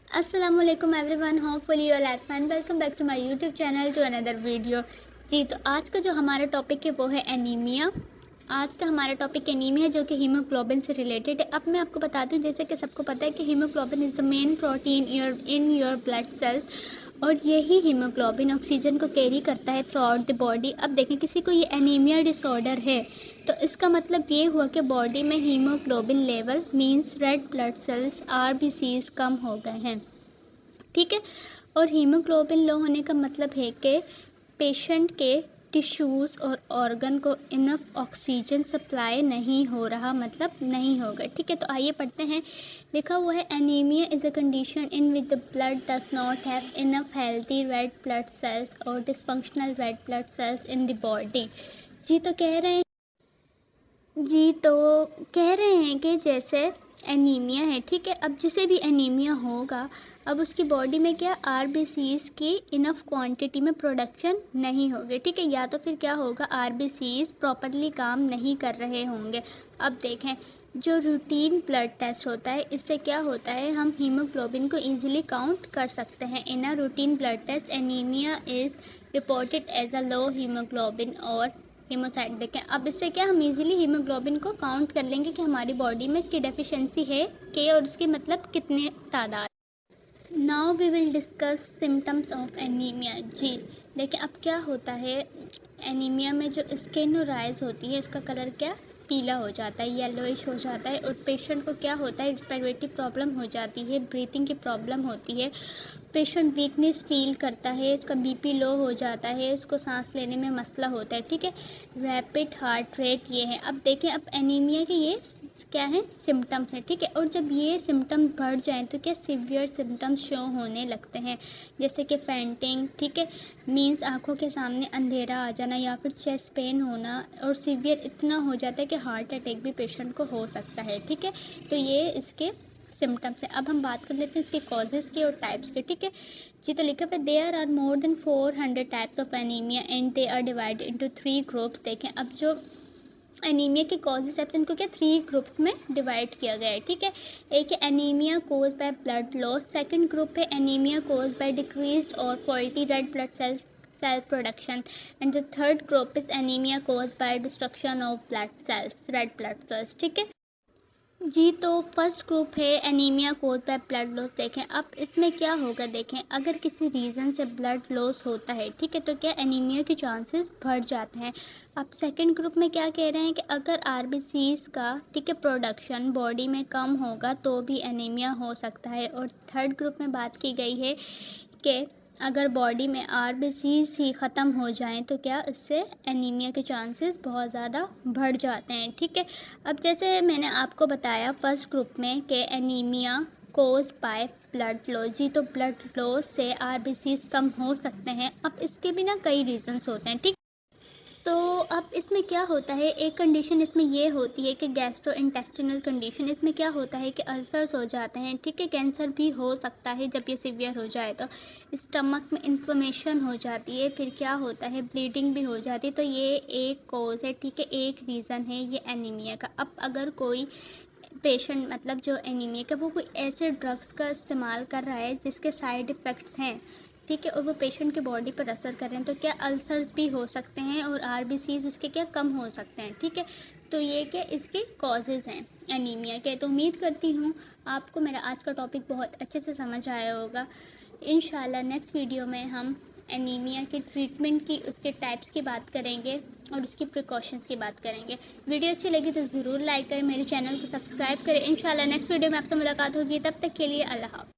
अस्सलामुअलैकुम everyone, hopefully you are at fine. Welcome back to my YouTube channel to another video. जी, तो आज का जो हमारा टॉपिक है वो है एनीमिया। आज का हमारा टॉपिक एनीमिया जो कि हीमोग्लोबिन से रिलेटेड है। अब मैं आपको बता दूं, जैसे कि सबको पता है कि haemoglobin is the main protein in your blood cells, और यही हीमोग्लोबिन ऑक्सीजन को कैरी करता है थ्रू आउट द बॉडी। अब देखें, किसी को ये एनीमिया डिसऑर्डर है तो इसका मतलब ये हुआ कि बॉडी में haemoglobin level means red blood cells RBCs कम हो गए हैं। ठीक है। और हीमोग्लोबिन लो होने का मतलब है कि पेशेंट के टिश्यूज़ और ऑर्गन को इनफ ऑक्सीजन सप्लाई नहीं हो रहा, मतलब नहीं होगा। ठीक है, तो आइए पढ़ते हैं। लिखा हुआ है anaemia is a condition in which the blood does not have enough healthy red blood cells और dysfunctional red blood cells in the body. जी, तो कह रहे हैं कि जैसे एनीमिया है, ठीक है। अब जिसे भी एनीमिया होगा, अब उसकी बॉडी में क्या आरबीसीज की इनफ क्वांटिटी में प्रोडक्शन नहीं होगी। ठीक है, या तो फिर क्या होगा, आरबीसीज प्रॉपरली काम नहीं कर रहे होंगे। अब देखें, जो रूटीन ब्लड टेस्ट होता है, इससे क्या होता है, हम हीमोग्लोबिन को इजीली काउंट कर सकते हैं। In a routine blood test anaemia is reported as a low haemoglobin और हीमोसाइट। देखें, अब इससे क्या हम इजीली हीमोग्लोबिन को काउंट कर लेंगे कि हमारी बॉडी में इसकी डेफिशिएंसी है कि, और इसकी मतलब कितने तादाद। Now we will discuss symptoms of anaemia. जी, देखिए अब क्या होता है, एनीमिया में जो स्किन और आइज होती है, इसका कलर क्या पीला हो जाता है, येलोइश हो जाता है। और पेशेंट को क्या होता है, रेस्पिरेटरी प्रॉब्लम हो जाती है, ब्रीथिंग की प्रॉब्लम होती है। पेशेंट वीकनेस फील करता है, इसका बीपी लो हो जाता है, उसको सांस लेने में मसला होता है। ठीक है, रैपिड हार्ट रेट ये है। अब देखें, अब एनीमिया के ये क्या है, सिम्टम्स हैं। ठीक है, और जब ये सिम्टम्स बढ़ जाएं तो क्या सीवियर सिम्टम्स शो होने लगते हैं, जैसे कि फेंटिंग। ठीक है, मींस आंखों के सामने अंधेरा आ जाना, या फिर चेस्ट पेन होना, और सीवियर इतना हो जाता है कि हार्ट अटैक भी पेशेंट को हो सकता है। ठीक है, तो ये इसके सिम्टम्स है। अब हम बात कर लेते हैं इसके कॉजेज़ की और टाइप्स के। ठीक है जी, तो लिखा है there are more than 400 types of anaemia and they are divided into 3 groups. देखें, अब जो एनीमिया के कॉजेज टाइप्स, इनको क्या 3 ग्रुप्स में डिवाइड किया गया है। ठीक है, एक है anaemia cause by blood loss, second group है एनीमिया कोज बाय डिक्रीज्ड और faulty red blood cells cell production, and the third group is anaemia cause by destruction of blood cells, red blood cells. ठीक है जी, तो first group है anaemia cause by blood loss. देखें, अब इसमें क्या होगा, देखें अगर किसी रीज़न से ब्लड लॉस होता है, ठीक है, तो क्या एनीमिया के चांसेस बढ़ जाते हैं। अब सेकंड ग्रुप में क्या कह रहे हैं कि अगर आरबीसीज का, ठीक है, प्रोडक्शन बॉडी में कम होगा तो भी एनीमिया हो सकता है। और थर्ड ग्रुप में बात की गई है कि अगर बॉडी में आरबीसीज ही ख़त्म हो जाएं तो क्या इससे एनीमिया के चांसेस बहुत ज़्यादा बढ़ जाते हैं। ठीक है, अब जैसे मैंने आपको बताया फर्स्ट ग्रुप में कि anaemia caused by blood loss. जी, तो ब्लड लॉस से आरबीसीज कम हो सकते हैं। अब इसके भी ना कई रीज़न्स होते हैं। ठीक, तो अब इसमें क्या होता है, एक कंडीशन इसमें ये होती है कि गैस्ट्रो इंटेस्टिनल कंडीशन। इसमें क्या होता है कि अल्सर्स हो जाते हैं। ठीक है, कैंसर भी हो सकता है जब ये सीवियर हो जाए तो। स्टमक में इन्फ्लेमेशन हो जाती है, फिर क्या होता है, ब्लीडिंग भी हो जाती है। तो ये एक कॉज है, ठीक है, एक रीज़न है ये एनीमिया का। अब अगर कोई पेशेंट, मतलब जो एनीमिया का, वो कोई ऐसे ड्रग्स का इस्तेमाल कर रहा है जिसके साइड इफ़ेक्ट्स हैं, ठीक है, और वो पेशेंट की बॉडी पर असर कर रहे हैं, तो क्या अल्सर्स भी हो सकते हैं और आरबीसीज उसके क्या कम हो सकते हैं। ठीक है, तो ये क्या इसके कॉजेज़ हैं एनीमिया के। तो उम्मीद करती हूँ आपको मेरा आज का टॉपिक बहुत अच्छे से समझ आया होगा। इंशाल्लाह नेक्स्ट वीडियो में हम एनीमिया के ट्रीटमेंट की, उसके टाइप्स की बात करेंगे और उसकी प्रिकॉशंस की बात करेंगे। वीडियो अच्छी लगी तो ज़रूर लाइक करें, मेरे चैनल को सब्सक्राइब करें। इंशाल्लाह नेक्स्ट वीडियो में आपसे मुलाकात होगी, तब तक के लिए अल्लाह हाफ़िज़।